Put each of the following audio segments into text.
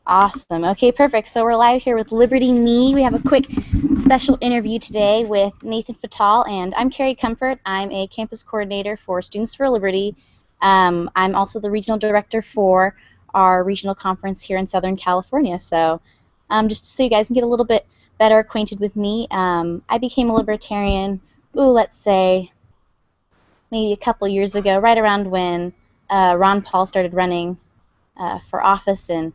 Awesome. Okay, perfect. So we're live here with Liberty.me. We have a quick special interview today with Nathan Fatal, and I'm Karrie Comfort. I'm a campus coordinator for Students for Liberty. I'm also the regional director for our regional conference here in Southern California. So just so you guys can get a little bit better acquainted with me, I became a libertarian, let's say maybe a couple years ago, right around when Ron Paul started running for office, and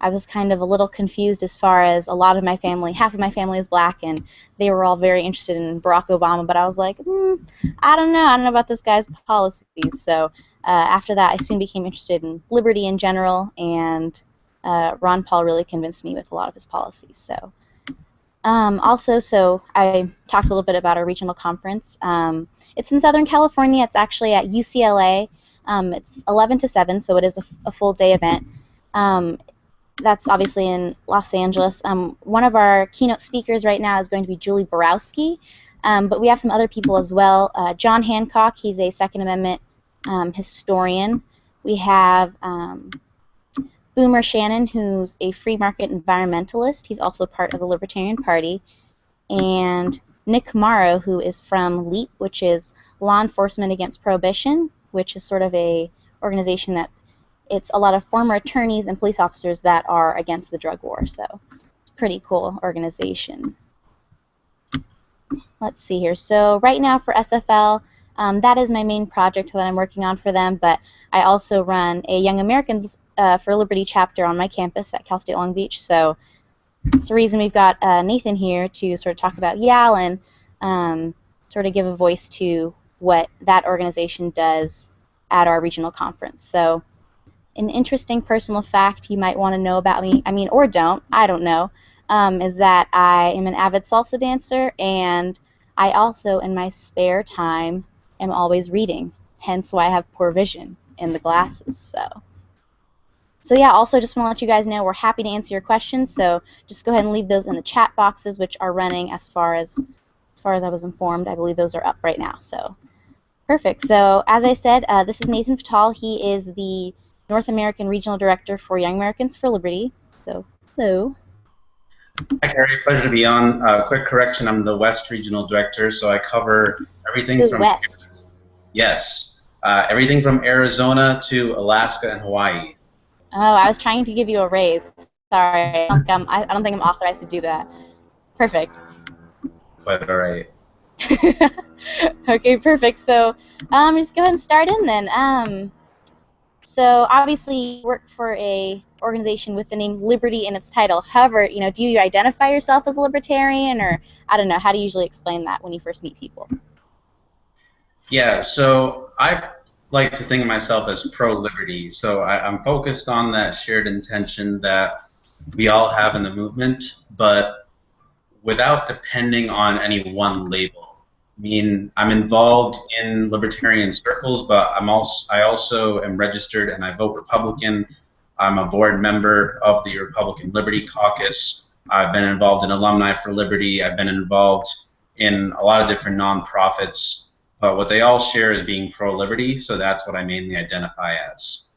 I was kind of a little confused as far as a lot of my family, half of my family is black, and they were all very interested in Barack Obama, but I was like, I don't know. I don't know about this guy's policies. So after that, I soon became interested in liberty in general, and Ron Paul really convinced me with a lot of his policies. So so I talked a little bit about our regional conference. It's in Southern California. It's actually at UCLA. It's 11 to 7, so it is a full day event. That's obviously in Los Angeles. One of our keynote speakers right now is going to be Julie Borowski, but we have some other people as well. John Hancock, he's a Second Amendment historian. We have Boomer Shannon, who's a free market environmentalist. He's also part of the Libertarian Party. And Nick Morrow, who is from LEAP, which is Law Enforcement Against Prohibition, which is sort of a organization that it's a lot of former attorneys and police officers that are against the drug war. So it's a pretty cool organization. Let's see here. So right now for SFL, that is my main project that I'm working on for them, but I also run a Young Americans for Liberty chapter on my campus at Cal State Long Beach. So it's the reason we've got Nathan here to sort of talk about YAL and sort of give a voice to what that organization does at our regional conference. So an interesting personal fact you might want to know about me, or don't, I don't know, is that I am an avid salsa dancer, and I also, in my spare time, am always reading, hence why I have poor vision in the glasses. So yeah, also just want to let you guys know we're happy to answer your questions, so just go ahead and leave those in the chat boxes, which are running as far as I was informed. I believe those are up right now. So perfect. So as I said, this is Nathan Fatal. He is the North American Regional Director for Young Americans for Liberty. So hello. Hi, Karrie. Pleasure to be on. Quick correction, I'm the West Regional Director, so I cover everything from West. Yes, everything from Arizona to Alaska and Hawaii. Oh, I was trying to give you a raise. Sorry, I don't think I'm authorized to do that. Perfect. Quite all right. Okay, perfect. So just go ahead and start in then. So obviously you work for a organization with the name Liberty in its title. However, do you identify yourself as a libertarian, or I don't know, how do you usually explain that when you first meet people? Yeah, so I like to think of myself as pro-liberty. So I'm focused on that shared intention that we all have in the movement, but without depending on any one label. I mean, I'm involved in libertarian circles, but I also am registered and I vote Republican. I'm a board member of the Republican Liberty Caucus. I've been involved in Alumni for Liberty. I've been involved in a lot of different nonprofits, but what they all share is being pro-liberty, so that's what I mainly identify as.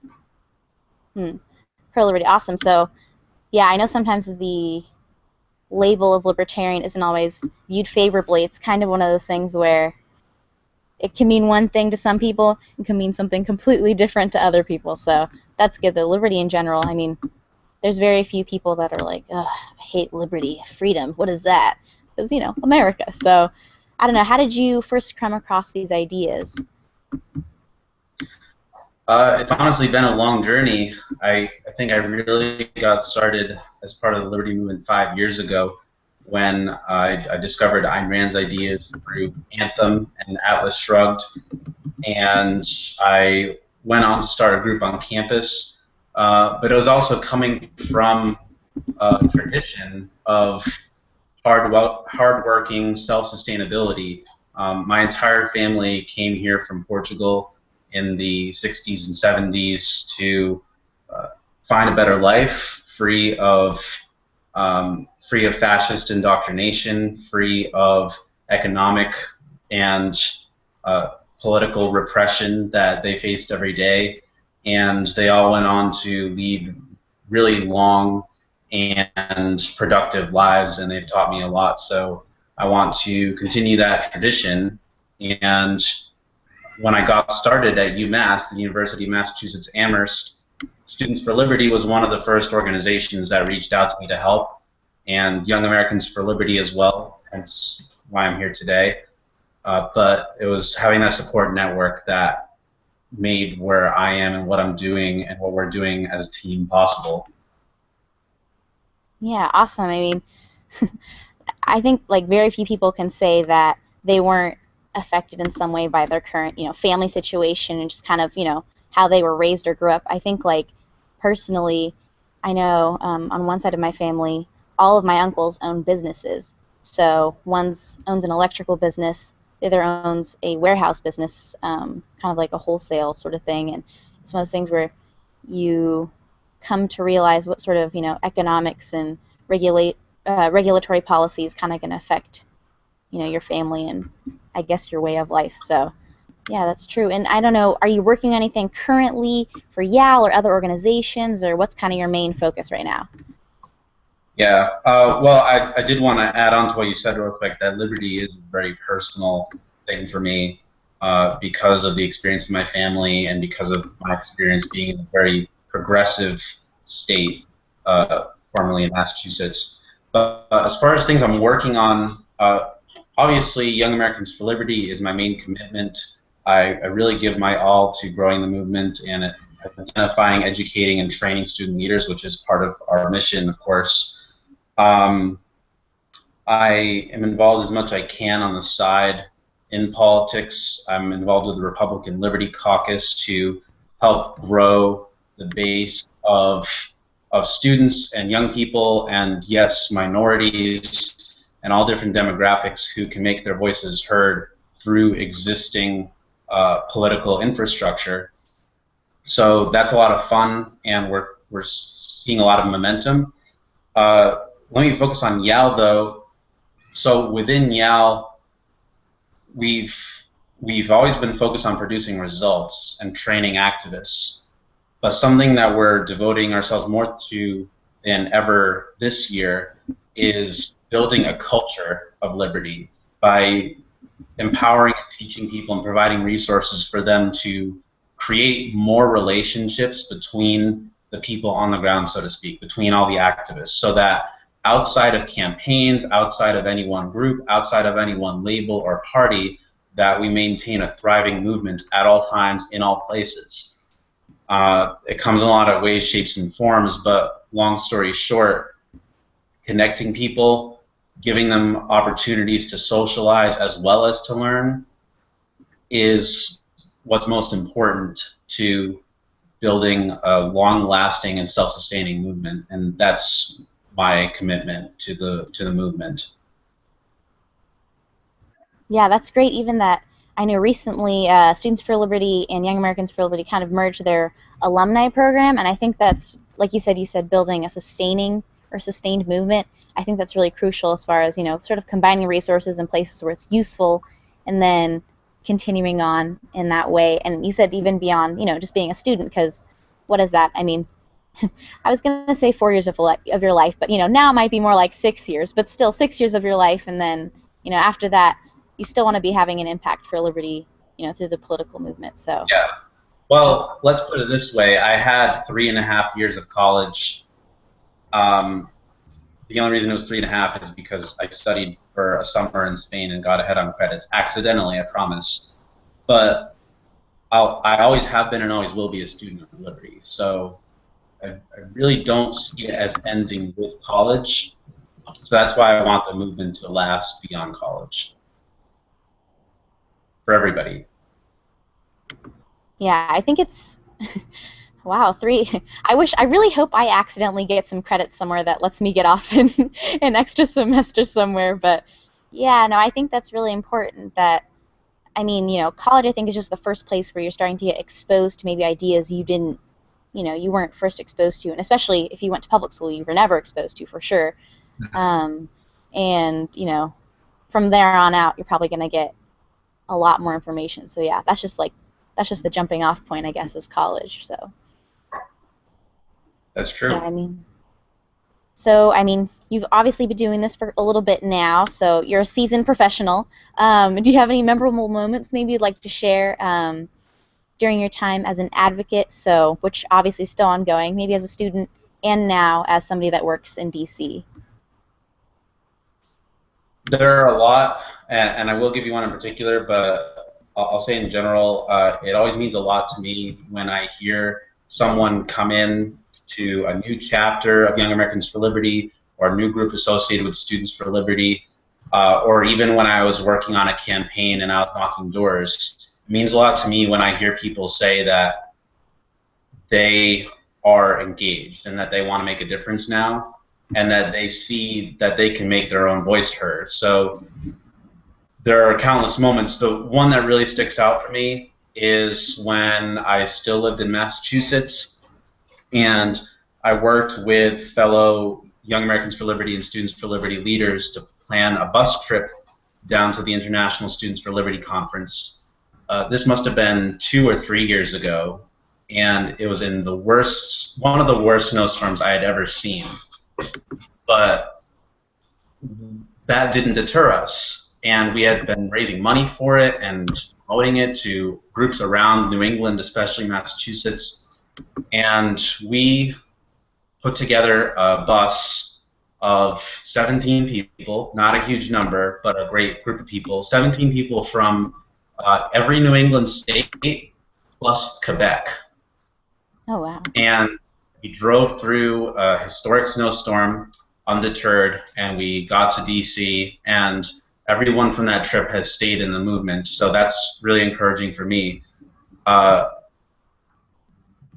Pro-liberty, awesome. So, yeah, I know sometimes the label of libertarian isn't always viewed favorably. It's kind of one of those things where it can mean one thing to some people and can mean something completely different to other people. So that's good. The liberty in general, there's very few people that are like, ugh, I hate liberty, freedom, what is that? Because, America. So I don't know, how did you first come across these ideas? It's honestly been a long journey. I think I really got started as part of the Liberty Movement 5 years ago when I discovered Ayn Rand's ideas through Anthem and Atlas Shrugged, and I went on to start a group on campus, but it was also coming from a tradition of hardworking self-sustainability. My entire family came here from Portugal in the 60s and 70s to find a better life, free of fascist indoctrination, free of economic and political repression that they faced every day, and they all went on to lead really long and productive lives, and they've taught me a lot. So I want to continue that tradition. And when I got started at UMass, the University of Massachusetts Amherst, Students for Liberty was one of the first organizations that reached out to me to help, and Young Americans for Liberty as well. Hence why I'm here today. But it was having that support network that made where I am and what I'm doing and what we're doing as a team possible. Yeah, awesome. I mean, I think like very few people can say that they weren't affected in some way by their current, family situation and just kind of, how they were raised or grew up. I think like personally, I know on one side of my family, all of my uncles own businesses. So one owns an electrical business, the other owns a warehouse business, kind of like a wholesale sort of thing. And it's one of those things where you come to realize what sort of, economics and regulatory policy is kind of going to affect, your family and I guess your way of life. So yeah, that's true. And I don't know, are you working on anything currently for YAL or other organizations, or what's kind of your main focus right now? Yeah, well, I did want to add on to what you said real quick, that liberty is a very personal thing for me because of the experience of my family and because of my experience being in a very progressive state, formerly in Massachusetts. But as far as things I'm working on, obviously Young Americans for Liberty is my main commitment. I really give my all to growing the movement and identifying, educating, and training student leaders, which is part of our mission, of course. Um, I am involved as much as I can on the side in politics. I'm involved with the Republican Liberty Caucus to help grow the base of students and young people, and yes, minorities and all different demographics who can make their voices heard through existing political infrastructure. So that's a lot of fun, and we're seeing a lot of momentum. Let me focus on YAL though. So within YAL, we've always been focused on producing results and training activists. But something that we're devoting ourselves more to than ever this year is building a culture of liberty by empowering and teaching people and providing resources for them to create more relationships between the people on the ground, so to speak, between all the activists, so that outside of campaigns, outside of any one group, outside of any one label or party, that we maintain a thriving movement at all times, in all places. It comes in a lot of ways, shapes, and forms, but long story short, connecting people, giving them opportunities to socialize as well as to learn is what's most important to building a long-lasting and self-sustaining movement, and that's my commitment to the movement. Yeah, that's great. Even that, I know recently Students for Liberty and Young Americans for Liberty kind of merged their alumni program, and I think that's, like you said building a sustaining or sustained movement. I think that's really crucial as far as, sort of combining resources in places where it's useful and then continuing on in that way. And you said even beyond, just being a student, because what is that? I mean, I was going to say 4 years of your life, but, now it might be more like 6 years, but still 6 years of your life, and then, after that, you still want to be having an impact for liberty, through the political movement. So Yeah. Well, let's put it this way. I had 3.5 years of college. Um, the only reason it was 3.5 is because I studied for a summer in Spain and got ahead on credits accidentally, I promise. But I always have been and always will be a student of liberty. So I really don't see it as ending with college. So that's why I want the movement to last beyond college for everybody. yeah, I think it's wow, three. I really hope I accidentally get some credit somewhere that lets me get off in an extra semester somewhere. But yeah, no, I think that's really important. That I mean, college I think is just the first place where you're starting to get exposed to maybe ideas you didn't, you weren't first exposed to, and especially if you went to public school, you were never exposed to for sure. Um, and from there on out, you're probably going to get a lot more information. So yeah, that's just the jumping off point, I guess, is college. So That's Yeah, true. I mean, you've obviously been doing this for a little bit now, so you're a seasoned professional. Do you have any memorable moments maybe you'd like to share during your time as an advocate? So, which obviously is still ongoing, maybe as a student and now as somebody that works in DC. There are a lot, and I will give you one in particular, but I'll say in general, it always means a lot to me when I hear someone come in to a new chapter of Young Americans for Liberty or a new group associated with Students for Liberty, or even when I was working on a campaign and I was knocking doors. It means a lot to me when I hear people say that they are engaged and that they want to make a difference now and that they see that they can make their own voice heard. So there are countless moments. The one that really sticks out for me is when I still lived in Massachusetts and I worked with fellow Young Americans for Liberty and Students for Liberty leaders to plan a bus trip down to the International Students for Liberty Conference. This must have been 2 or 3 years ago, and it was in one of the worst snowstorms I had ever seen. But that didn't deter us, and we had been raising money for it and promoting it to groups around New England, especially Massachusetts, and we put together a bus of 17 people, not a huge number, but a great group of people, 17 people from every New England state plus Quebec. Oh wow. And we drove through a historic snowstorm undeterred, and we got to DC, and everyone from that trip has stayed in the movement. So that's really encouraging for me. Uh,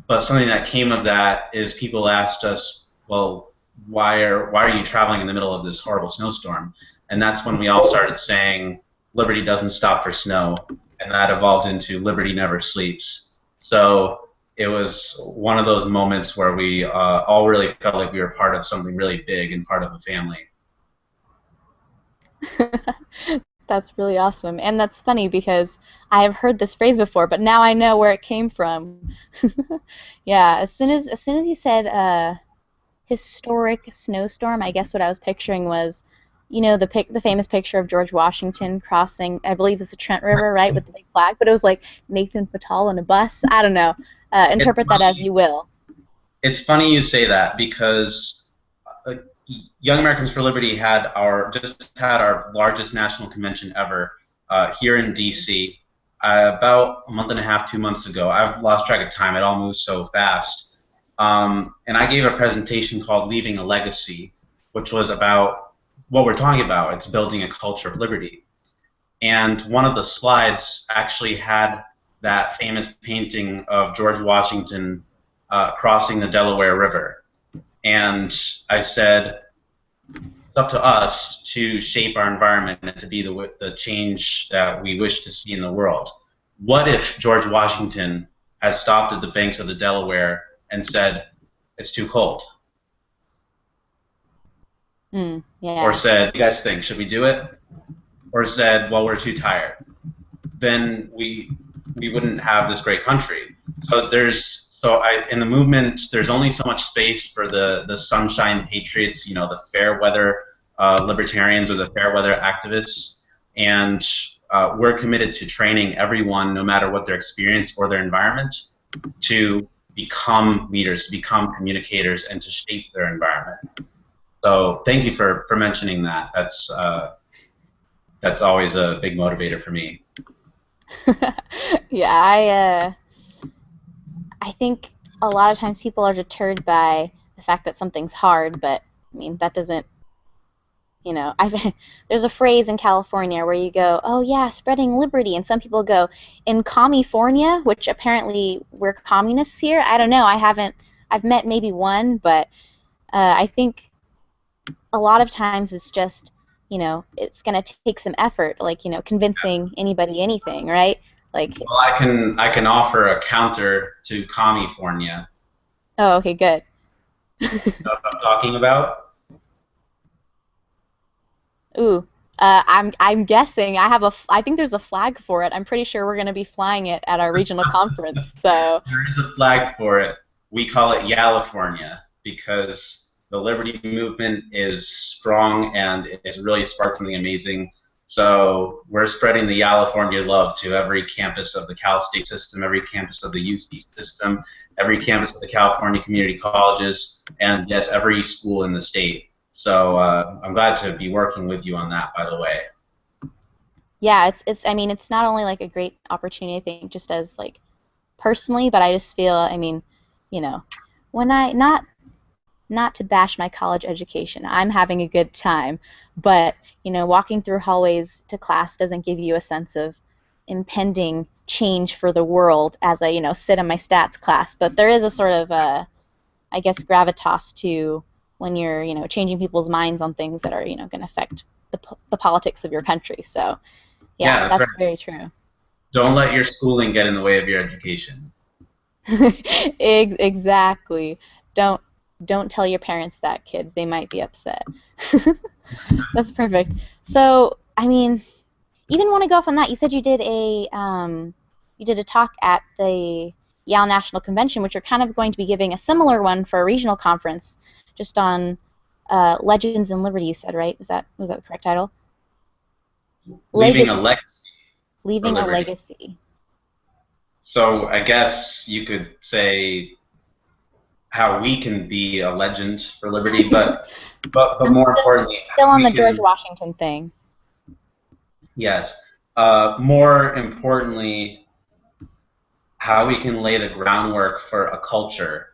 but something that came of that is people asked us, well, why are you traveling in the middle of this horrible snowstorm? And that's when we all started saying, Liberty doesn't stop for snow, and that evolved into Liberty never sleeps. So it was one of those moments where we all really felt like we were part of something really big and part of a family. That's really awesome. And that's funny because I have heard this phrase before, but now I know where it came from. Yeah, as soon as you said historic snowstorm, I guess what I was picturing was, the famous picture of George Washington crossing, I believe it's the Trent River, right, with the big flag, but it was like Nathan Patal on a bus. I don't know. It's Interpret that as funny. you will. It's funny you say that because uh, Young Americans for Liberty had our largest national convention ever here in DC about a month and a half, 2 months ago. I've lost track of time. It all moves so fast. And I gave a presentation called "Leaving a Legacy," which was about what we're talking about. It's building a culture of liberty. And one of the slides actually had that famous painting of George Washington crossing the Delaware River. And I said, it's up to us to shape our environment and to be the change that we wish to see in the world. What if George Washington had stopped at the banks of the Delaware and said, it's too cold? Or Yeah. said, what do you guys think, should we do it? Or said, well, we're too tired. Then we wouldn't have this great country. In the movement, there's only so much space for the sunshine patriots, the fair weather libertarians or the fair weather activists, and we're committed to training everyone, no matter what their experience or their environment, to become leaders, to become communicators, and to shape their environment. So thank you for mentioning that. That's always a big motivator for me. Yeah, I think a lot of times people are deterred by the fact that something's hard, but I mean that doesn't, I've there's a phrase in California where you go, "Oh yeah, spreading liberty," and some people go, "In California," which apparently we're communists here. I don't know. I've met maybe one, but I think a lot of times it's just, it's gonna take some effort, like, convincing anybody anything, right? Like, Well, I can offer a counter to California. oh, okay, good. You know what I'm talking about? Ooh, I'm guessing I think there's a flag for it. I'm pretty sure we're gonna be flying it at our regional conference. So, There is a flag for it. We call it California. because the Liberty movement is strong and it's really sparked something amazing. So we're spreading the California love to every campus of the Cal State system, every campus of the UC system, every campus of the California community colleges, and yes, every school in the state. So I'm glad to be working with you on that, by the way. Yeah, it's I mean, it's not only like a great opportunity, I think, just as like personally, but I just feel, I mean, you know, when I not to bash my college education. I'm having a good time, but walking through hallways to class doesn't give you a sense of impending change for the world as I, sit in my stats class. But there is a sort of, I guess, gravitas to when you're, changing people's minds on things that are, going to affect the politics of your country. So, yeah, Yeah, that's right. that's very true. Don't let your schooling get in the way of your education. Exactly. Don't don't tell your parents that, kids. They might be upset. That's perfect. So, I mean, even want to go off on that. You said you did a talk at the Yale National Convention, which you're kind of going to be giving a similar one for a regional conference, just on Legends and Liberty. You said, right? Was that the correct title? Leaving a Legacy. legacy for Leaving a liberty. legacy. So I guess you could say how we can be a legend for liberty, but I'm more importantly, still how on the we George can, Washington thing. yes, more importantly, how we can lay the groundwork for a culture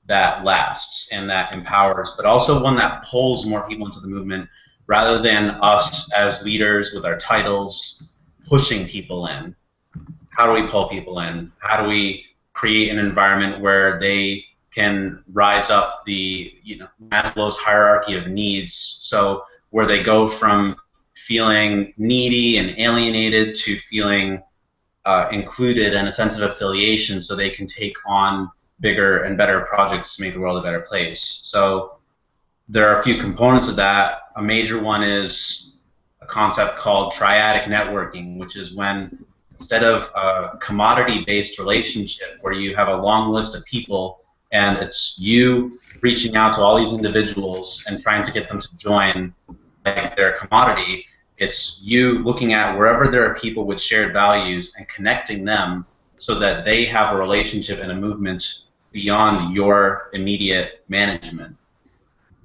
that lasts and that empowers, but also one that pulls more people into the movement rather than us as leaders with our titles pushing people in. How do we pull people in? How do we create an environment where they can rise up the Maslow's hierarchy of needs? So where they go from feeling needy and alienated to feeling included and a sense of affiliation, so they can take on bigger and better projects to make the world a better place. So there are a few components of that. A major one is a concept called triadic networking, which is when instead of a commodity-based relationship where you have a long list of people and it's you reaching out to all these individuals and trying to get them to join like their commodity, it's you looking at wherever there are people with shared values and connecting them so that they have a relationship and a movement beyond your immediate management.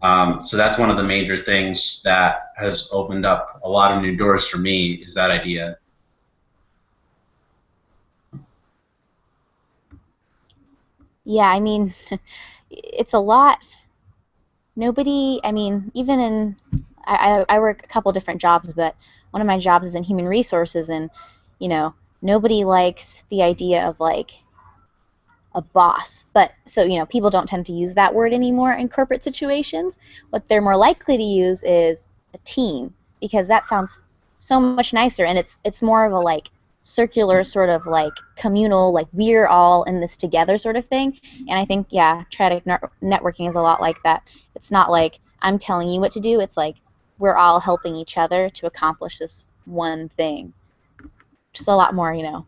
So that's one of the major things that has opened up a lot of new doors for me is that idea. Yeah, I mean, it's a lot. Nobody, I mean, even in, I work a couple different jobs, but one of my jobs is in human resources, and, you know, nobody likes the idea of like a boss. But so, people don't tend to use that word anymore in corporate situations. What they're more likely to use is a team, because that sounds so much nicer, and it's more of a like circular sort of like communal, like we're all in this together sort of thing. And I think, yeah, triadic networking is a lot like that. It's not like I'm telling you what to do. It's like we're all helping each other to accomplish this one thing. Just a lot more, Yeah.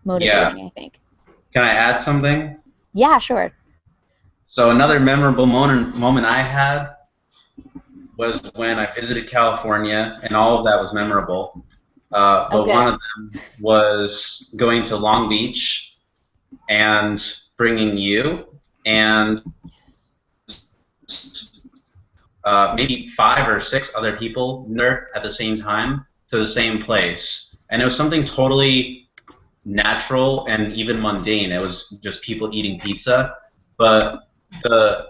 motivating, I think. Can I add something? Yeah, sure. So another memorable moment I had was when I visited California, and all of that was memorable. Oh, But one good. of them was going to Long Beach and bringing you and maybe 5 or 6 other people there at the same time to the same place. And it was something totally natural and even mundane. It was just people eating pizza. But the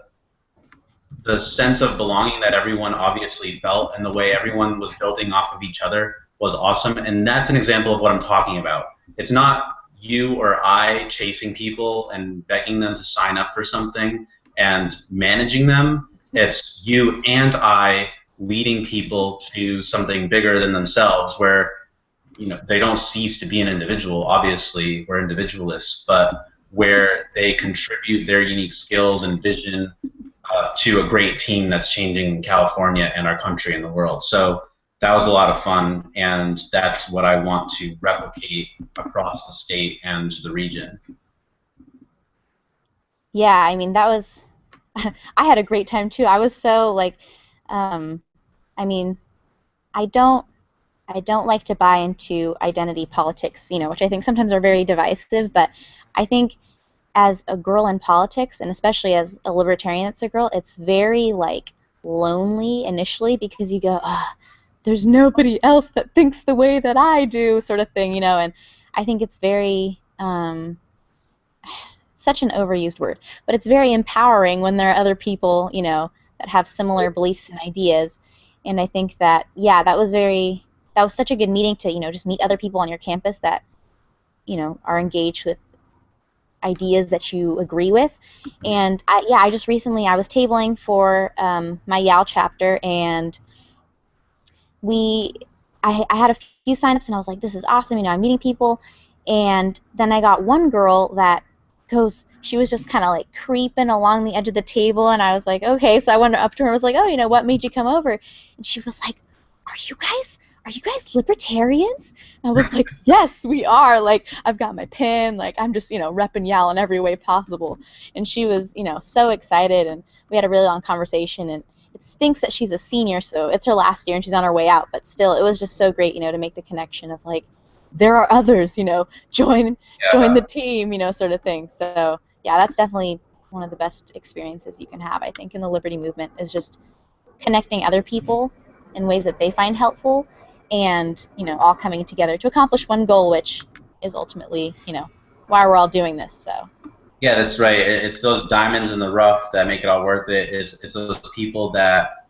the sense of belonging that everyone obviously felt and the way everyone was building off of each other was awesome. And that's an example of what I'm talking about. It's not you or I chasing people and begging them to sign up for something and managing them. It's you and I leading people to something bigger than themselves where they don't cease to be an individual. Obviously, we're individualists, but where they contribute their unique skills and vision to a great team that's changing California and our country and the world. So that was a lot of fun, and that's what I want to replicate across the state and the region. Yeah, I mean, that was I had a great time too. I was so like, um, I mean, I don't I don't like to buy into identity politics, which I think sometimes are very divisive, but I think as a girl in politics, and especially as a libertarian that's a girl, it's very like lonely initially because you go, there's nobody else that thinks the way that I do, sort of thing, and I think it's very such an overused word, but it's very empowering when there are other people, that have similar beliefs and ideas. And I think that, yeah, that was such a good meeting to, just meet other people on your campus that, are engaged with ideas that you agree with. And I just recently, I was tabling for my YAL chapter, and we I had a few signups and I was like, this is awesome, I'm meeting people. And then I got one girl that she was just kind of like creeping along the edge of the table, and I was like, okay. So I went up to her and was like, oh, what made you come over? And she was like, are you guys libertarians? And I was like, yes, we are. Like, I've got my pin, like I'm just, repping YAL in every way possible. And she was, so excited, and we had a really long conversation. And it stinks that she's a senior, so it's her last year and she's on her way out. But still, it was just so great, to make the connection of like, there are others, join the Yeah. team, sort of thing. So yeah, that's definitely one of the best experiences you can have, I think, in the Liberty movement, is just connecting other people in ways that they find helpful, and all coming together to accomplish one goal, which is ultimately, why we're all doing this. So Yeah, that's right. It's those diamonds in the rough that make it all worth it. It's those people that,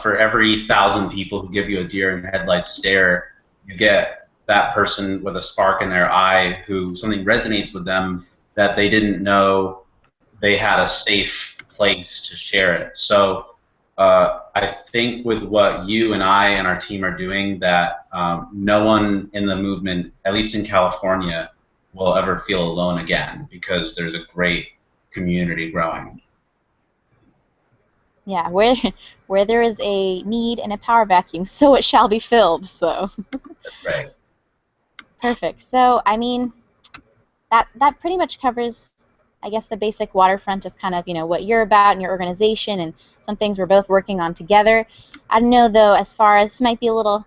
for every 1,000 people who give you a deer in headlights stare, you get that person with a spark in their eye who something resonates with them that they didn't know they had a safe place to share it. So I think with what you and I and our team are doing, that no one in the movement, at least in California, will ever feel alone again, because there's a great community growing. yeah, where there is a need and a power vacuum, so it shall be filled. So Right. perfect. So I mean, that pretty much covers, I guess, the basic waterfront of kind of what you're about and your organization, and some things we're both working on together. I don't know though, as far as this might be a little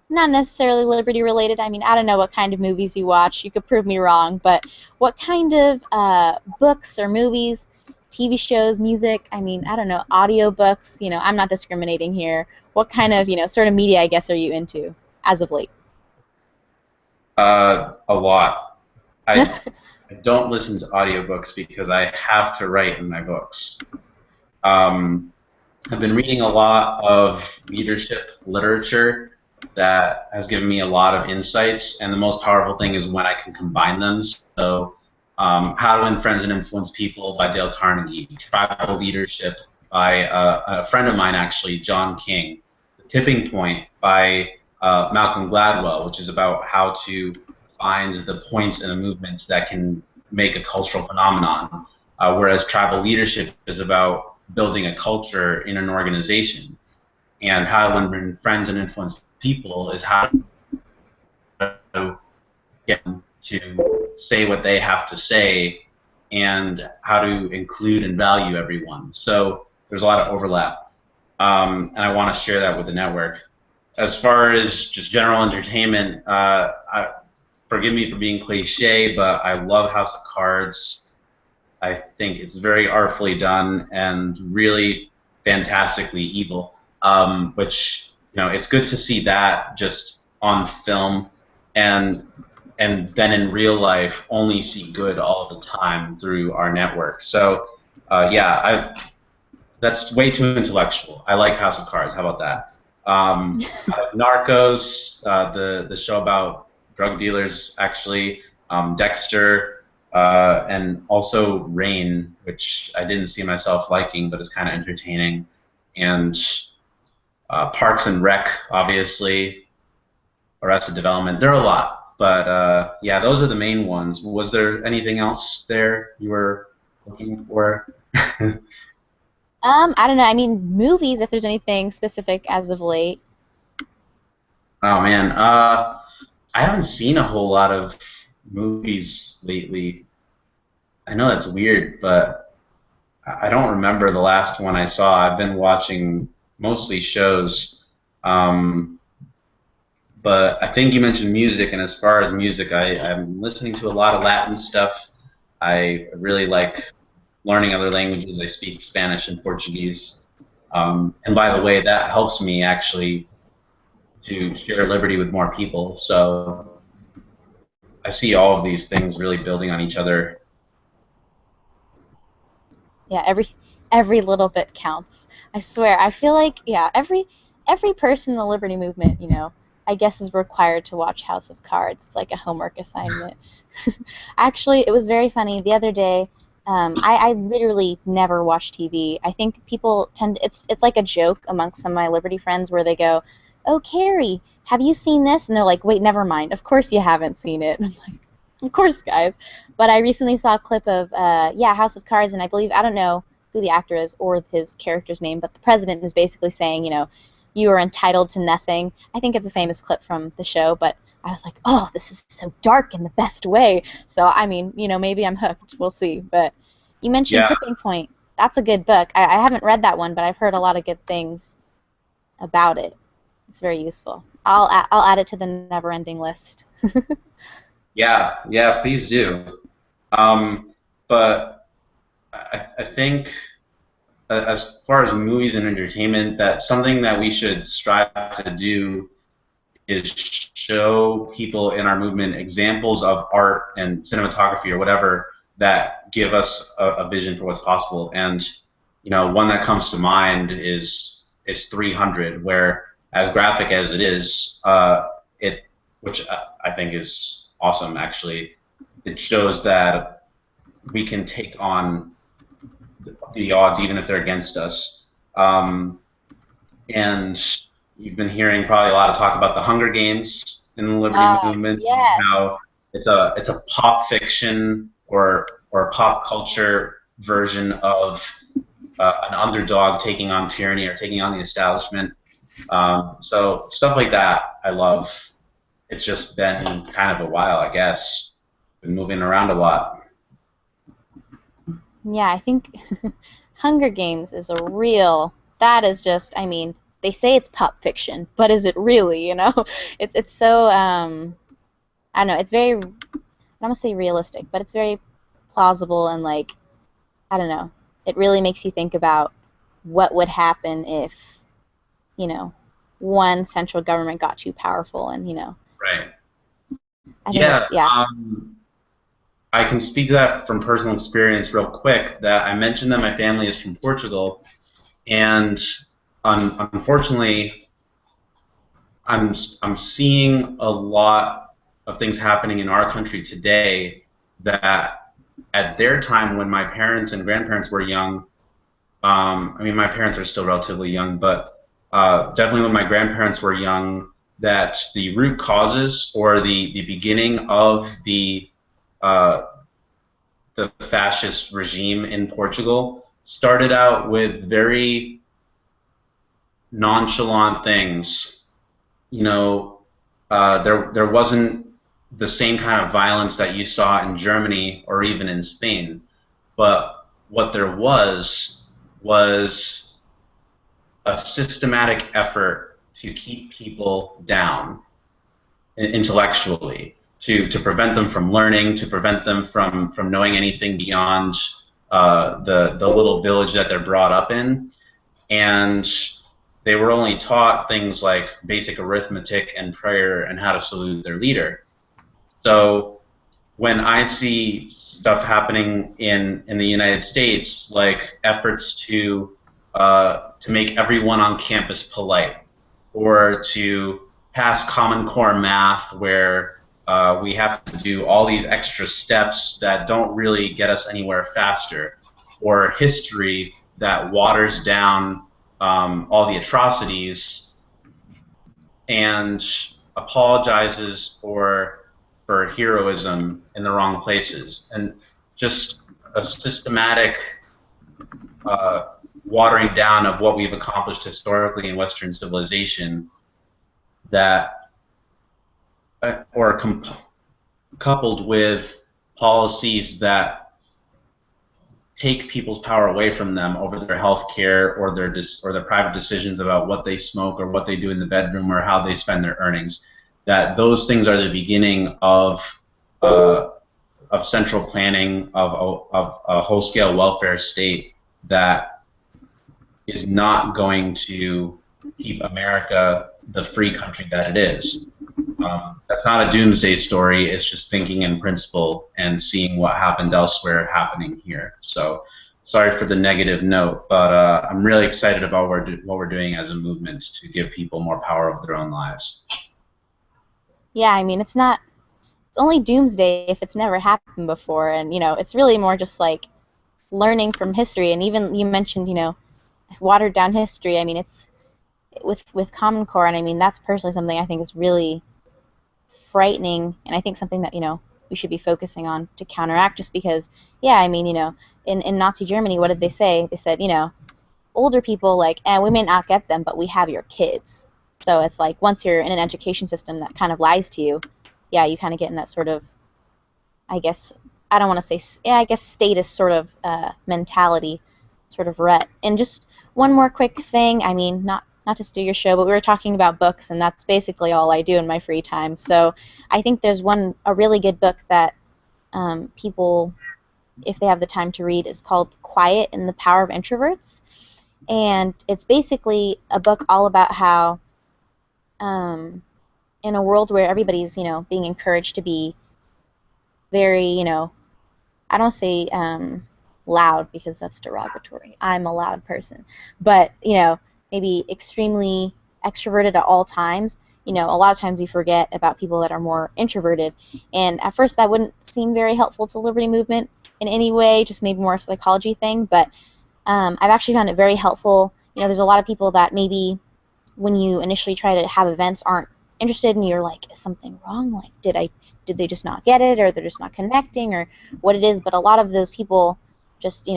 not necessarily Liberty related. I mean, I don't know what kind of movies you watch. You could prove me wrong, but what kind of books or movies, TV shows, music? I mean, I don't know, audiobooks. I'm not discriminating here. What kind of sort of media, I guess, are you into as of late? A lot. I don't listen to audiobooks because I have to write in my books. Um, I've been reading a lot of leadership literature that has given me a lot of insights, and the most powerful thing is when I can combine them. So, How to Win Friends and Influence People by Dale Carnegie, Tribal Leadership by a friend of mine, actually, John King, The Tipping Point by Malcolm Gladwell, which is about how to find the points in a movement that can make a cultural phenomenon, whereas tribal leadership is about building a culture in an organization. And How to Win Friends and Influence People is how to get them to say what they have to say, and how to include and value everyone. So there's a lot of overlap, and I want to share that with the network. As far as just general entertainment, forgive me for being cliche, but I love House of Cards. I think it's very artfully done and really fantastically evil. Which, it's good to see that just on film, and then in real life only see good all the time through our network. So yeah, that's way too intellectual. I like House of Cards. How about that? Narcos, the show about drug dealers, actually. Dexter, and also Rain, which I didn't see myself liking, but is kind of entertaining. And Parks and Rec, obviously. Arrested Development. There are a lot, but yeah, those are the main ones. Was there anything else there you were looking for? I don't know. I mean, movies, if there's anything specific as of late. Oh man, I haven't seen a whole lot of movies lately. I know that's weird, but I don't remember the last one I saw. I've been watching mostly shows. Um, but I think you mentioned music, and as far as music, I'm listening to a lot of Latin stuff. I really like learning other languages. I speak Spanish and Portuguese. And by the way, that helps me actually to share liberty with more people. So I see all of these things really building on each other. Yeah, every little bit counts. I swear. I feel like yeah, every person in the Liberty movement, I guess is required to watch House of Cards. It's like a homework assignment. Actually, it was very funny. The other day, I literally never watch TV. I think people tend it's like a joke amongst some of my Liberty friends where they go, "Oh, Karrie, have you seen this?" And they're like, "Wait, never mind. Of course you haven't seen it." And I'm like, "Of course, guys." But I recently saw a clip of yeah, House of Cards, and I believe I don't know who the actor is or his character's name, but the president is basically saying, you are entitled to nothing. I think it's a famous clip from the show, but I was like, oh, this is so dark in the best way. So, I mean, maybe I'm hooked. We'll see. But you mentioned Yeah, Tipping Point. That's a good book. I haven't read that one, but I've heard a lot of good things about it. It's very useful. I'll add it to the never-ending list. yeah, please do. Um, but I think as far as movies and entertainment, that something that we should strive to do is show people in our movement examples of art and cinematography or whatever that give us a vision for what's possible. And one that comes to mind is 300, where as graphic as it is, it which I think is awesome actually. It shows that we can take on the odds even if they're against us. And you've been hearing probably a lot of talk about the Hunger Games in the Liberty movement, and Yes. how it's a pop fiction or pop culture version of an underdog taking on tyranny or taking on the establishment. So stuff like that, I love. It's just been kind of a while, I guess. Been moving around a lot. Yeah, I think Hunger Games is a real. That is just. I mean, they say it's pop fiction, but is it really? It's so. I don't know. It's very. I don't want to say realistic, but it's very plausible and like I don't know. It really makes you think about what would happen if you know one central government got too powerful, and Right. I think Yeah. it's yeah. I can speak to that from personal experience real quick. That I mentioned that my family is from Portugal, and unfortunately, I'm seeing a lot of things happening in our country today that at their time when my parents and grandparents were young, I mean my parents are still relatively young, but definitely when my grandparents were young, that the root causes or the beginning of uh, the fascist regime in Portugal started out with very nonchalant things. You know, there wasn't the same kind of violence that you saw in Germany or even in Spain, but what there was a systematic effort to keep people down intellectually, to prevent them from learning, to prevent them from knowing anything beyond the little village that they're brought up in, and they were only taught things like basic arithmetic and prayer and how to salute their leader. So when I see stuff happening in the United States, like efforts to make everyone on campus polite, or to pass Common Core math, where we have to do all these extra steps that don't really get us anywhere faster, or history that waters down all the atrocities and apologizes for heroism in the wrong places, and just a systematic uh, watering down of what we've accomplished historically in Western civilization, that or coupled with policies that take people's power away from them over their health care or their private decisions about what they smoke or what they do in the bedroom or how they spend their earnings. That those things are the beginning uh, of central planning of a whole-scale welfare state that is not going to keep America the free country that it is. That's not a doomsday story. It's just thinking in principle and seeing what happened elsewhere happening here. So, sorry for the negative note, but I'm really excited about what we're doing as a movement to give people more power over their own lives. Yeah, I mean, it's only doomsday if it's never happened before, and it's really more just like learning from history. And even you mentioned, watered down history. I mean, it's with Common Core, and I mean that's personally something I think is really frightening, and I think something that we should be focusing on to counteract. Just because, yeah, I mean, in Nazi Germany, what did they say? They said, older people, like, we may not get them, but we have your kids. So it's like once you're in an education system that kind of lies to you, yeah, you kind of get in that sort of, I guess, I don't want to say, yeah, I guess status sort of mentality, sort of rut. And just one more quick thing, I mean, not to steal your show, but we were talking about books, and that's basically all I do in my free time. So I think there's a really good book that people, if they have the time to read, is called Quiet and the Power of Introverts. And it's basically a book all about how in a world where everybody's, being encouraged to be very, I don't say loud because that's derogatory. I'm a loud person. But, maybe extremely extroverted at all times. A lot of times you forget about people that are more introverted. And at first that wouldn't seem very helpful to the Liberty Movement in any way, just maybe more a psychology thing. But I've actually found it very helpful. There's a lot of people that maybe when you initially try to have events aren't interested, and you're like, is something wrong? Like, did they just not get it, or they're just not connecting, or what it is? But a lot of those people just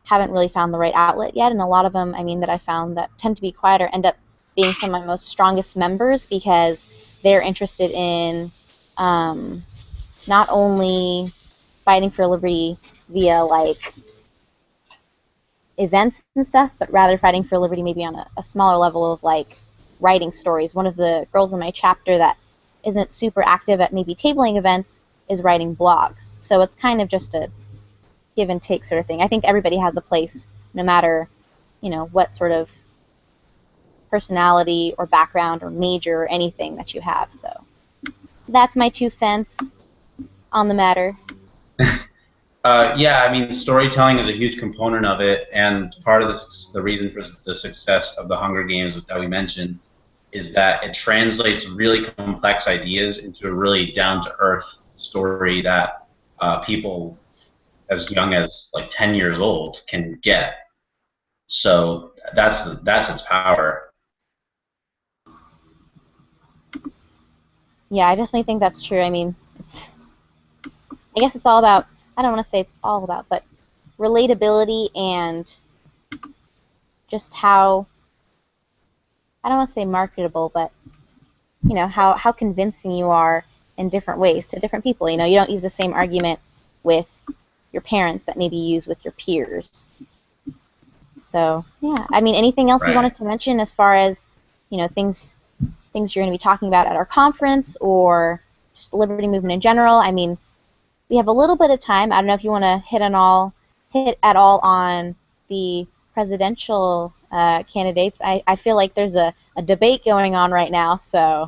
haven't really found the right outlet yet, and a lot of them, I mean, that I found that tend to be quieter end up being some of my most strongest members because they're interested in not only fighting for liberty via like events and stuff, but rather fighting for liberty maybe on a smaller level of like writing stories. One of the girls in my chapter that isn't super active at maybe tabling events is writing blogs. So it's kind of just a give and take sort of thing. I think everybody has a place, no matter, what sort of personality or background or major or anything that you have. So that's my 2 cents on the matter. Yeah, I mean, storytelling is a huge component of it, and part of the reason for the success of the Hunger Games that we mentioned is that it translates really complex ideas into a really down-to-earth story that people as young as like 10 years old can get. So that's its power. Yeah, I definitely think that's true. I mean, I guess it's all about, I don't want to say it's all about, but relatability and just how, I don't want to say marketable, but how convincing you are in different ways to different people. You don't use the same argument with your parents that maybe you use with your peers. So yeah, I mean, anything else you Right. wanted to mention as far as things you're going to be talking about at our conference, or just the Liberty Movement in general? I mean, we have a little bit of time. I don't know if you want to hit at all on the presidential candidates. I feel like there's a debate going on right now, so.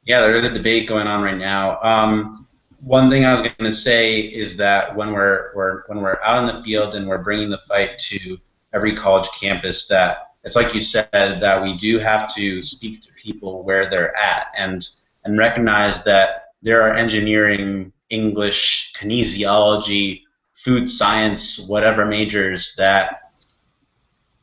Yeah, there is a debate going on right now. One thing I was going to say is that when we're out in the field and we're bringing the fight to every college campus, that it's like you said, that we do have to speak to people where they're at and recognize that there are engineering, English, kinesiology, food science, whatever majors that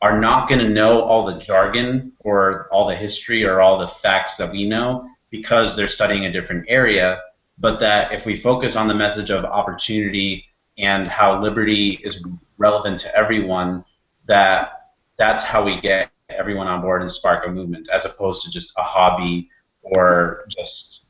are not going to know all the jargon or all the history or all the facts that we know because they're studying a different area, but that if we focus on the message of opportunity and how liberty is relevant to everyone, that's how we get everyone on board and spark a movement, as opposed to just a hobby or just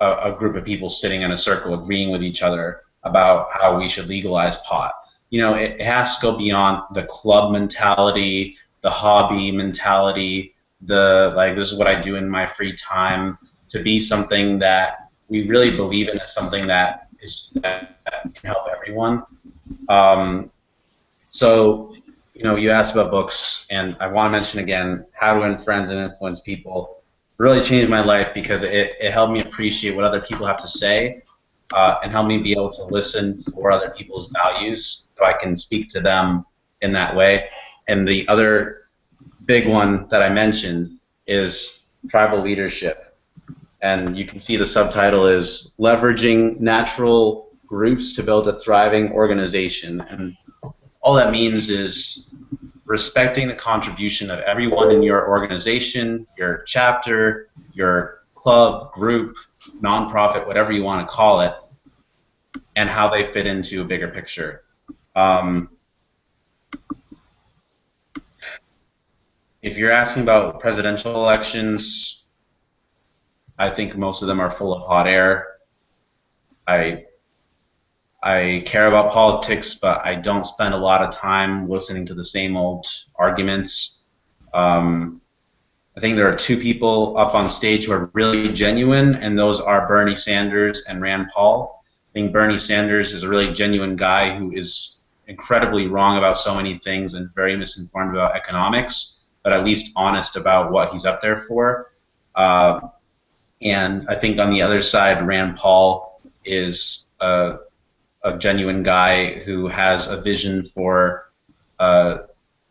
a group of people sitting in a circle agreeing with each other about how we should legalize pot. It has to go beyond the club mentality, the hobby mentality, the like, this is what I do in my free time, to be something that we really believe in as something that can help everyone. Um, so, you asked about books, and I want to mention again, How to Win Friends and Influence People. Really changed my life because it helped me appreciate what other people have to say, and help me be able to listen for other people's values so I can speak to them in that way. And the other big one that I mentioned is Tribal Leadership. And you can see the subtitle is Leveraging Natural Groups to Build a Thriving Organization. And all that means is respecting the contribution of everyone in your organization, your chapter, your club, group, nonprofit, whatever you want to call it, and how they fit into a bigger picture. Um, if you're asking about presidential elections, I think most of them are full of hot air. I I care about politics, but I don't spend a lot of time listening to the same old arguments. Um, I think there are two people up on stage who are really genuine, and those are Bernie Sanders and Rand Paul. I think Bernie Sanders is a really genuine guy who is incredibly wrong about so many things and very misinformed about economics, but at least honest about what he's up there for. Uh, and I think on the other side, Rand Paul is a genuine guy who has a vision for uh,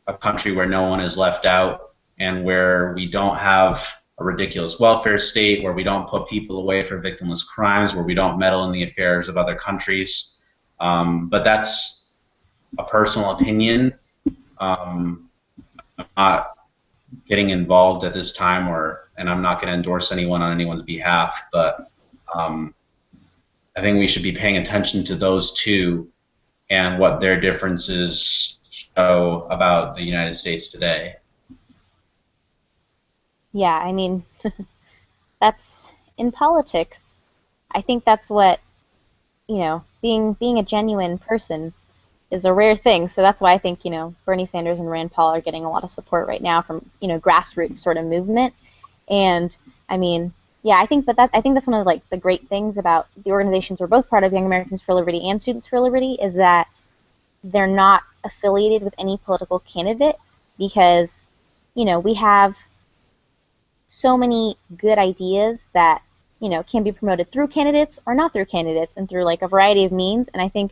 a country where no one is left out and where we don't have a ridiculous welfare state, where we don't put people away for victimless crimes, where we don't meddle in the affairs of other countries. But that's a personal opinion. I'm not getting involved at this time, and I'm not going to endorse anyone on anyone's behalf. But um, I think we should be paying attention to those two and what their differences show about the United States today. Yeah, I mean, that's in politics. I think that's what, being a genuine person is a rare thing. So that's why I think, Bernie Sanders and Rand Paul are getting a lot of support right now from, grassroots sort of movement. And I mean, yeah, I think that's one of like the great things about the organizations we're both part of, Young Americans for Liberty and Students for Liberty, is that they're not affiliated with any political candidate because, we have so many good ideas that, can be promoted through candidates or not through candidates and through like a variety of means. And I think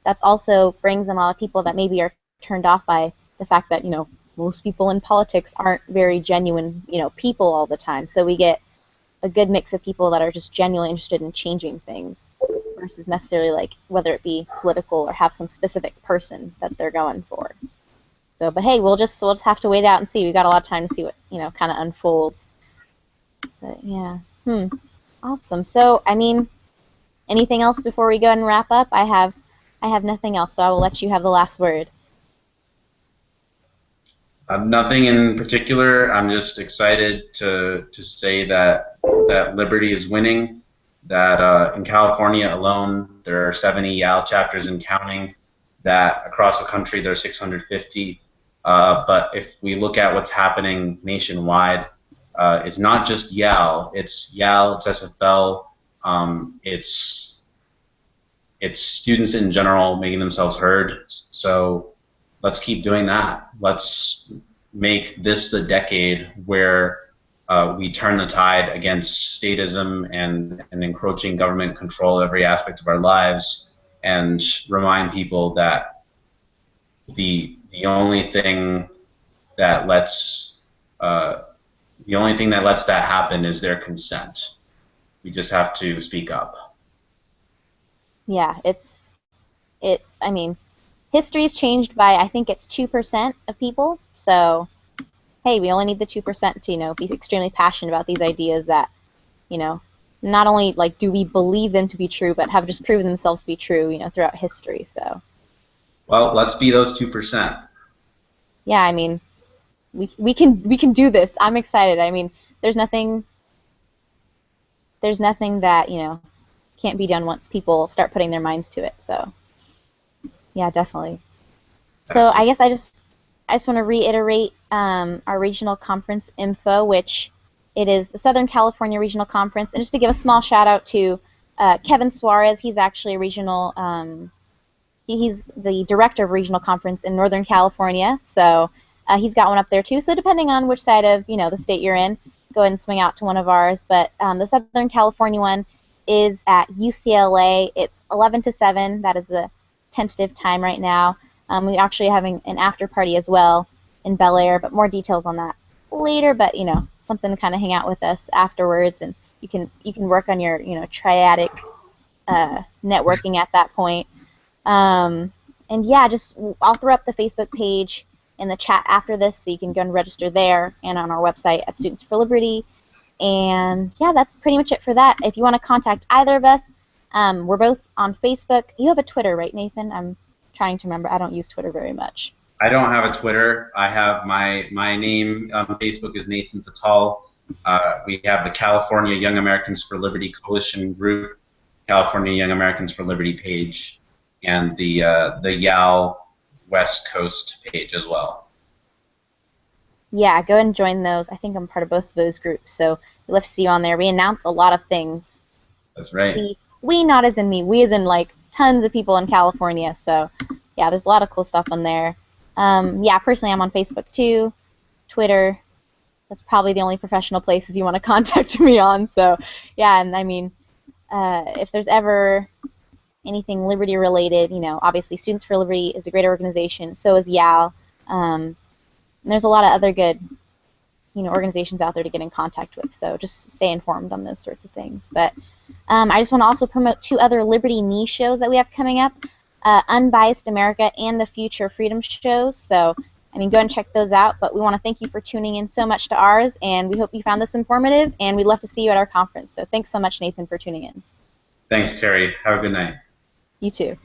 that's also brings in a lot of people that maybe are turned off by the fact that, most people in politics aren't very genuine, people all the time. So we get a good mix of people that are just genuinely interested in changing things versus necessarily like whether it be political or have some specific person that they're going for. So, but hey, we'll just have to wait out and see. We got a lot of time to see what kind of unfolds. But yeah, awesome. So, I mean, anything else before we go and wrap up? I have nothing else, so I will let you have the last word. Nothing in particular. I'm just excited to say that Liberty is winning. That in California alone, there are 70 YAL chapters and counting. That across the country, there are 650. But if we look at what's happening nationwide, it's not just YAL. It's YAL. It's SFL. It's students in general making themselves heard. So let's keep doing that. Let's make this the decade where we turn the tide against statism and encroaching government control of every aspect of our lives, and remind people that the only thing that lets that happen is their consent. We just have to speak up. Yeah, I mean, history's changed by I think it's 2% of people. So hey, we only need the 2% to be extremely passionate about these ideas that not only like do we believe them to be true, but have just proven themselves to be true throughout history. So Well, let's be those 2%. yeah, I mean, we can do this. I'm excited. I mean, there's nothing that can't be done once people start putting their minds to it. So yeah, definitely. So I Absolutely. guess I just want to reiterate our regional conference info, which it is the Southern California Regional Conference. And just to give a small shout out to Kevin Suarez, he's actually a regional, he's the director of regional conference in Northern California. So he's got one up there too. So depending on which side of the state you're in, go ahead and swing out to one of ours. But the Southern California one is at UCLA. It's 11 to 7. That is the tentative time right now. We're actually having an after party as well in Bel Air, but more details on that later. But something to kind of hang out with us afterwards, and you can work on your triadic networking at that point. And yeah, just I'll throw up the Facebook page in the chat after this, so you can go and register there and on our website at Students for Liberty. And yeah, that's pretty much it for that. If you want to contact either of us, we're both on Facebook. You have a Twitter, right, Nathan? I'm trying to remember. I don't use Twitter very much. I don't have a Twitter. I have my name on Facebook is Nathan Fatal. We have the California Young Americans for Liberty Coalition group, California Young Americans for Liberty page, and the YAL West Coast page as well. Yeah, go and join those. I think I'm part of both of those groups, so we'd love to see you on there. We announce a lot of things. That's right. We not as in me. We as in like tons of people in California. So yeah, there's a lot of cool stuff on there. Yeah, personally, I'm on Facebook too, Twitter. That's probably the only professional places you want to contact me on. So yeah, and I mean, if there's ever anything Liberty related, obviously Students for Liberty is a great organization. So is YAL. And there's a lot of other good, organizations out there to get in contact with. So just stay informed on those sorts of things. But I just want to also promote 2 other Liberty.me shows that we have coming up, Unbiased America and the Future Freedom shows. So, I mean, go and check those out. But we want to thank you for tuning in so much to ours, and we hope you found this informative, and we'd love to see you at our conference. So thanks so much, Nathan, for tuning in. Thanks, Terry. Have a good night. You too.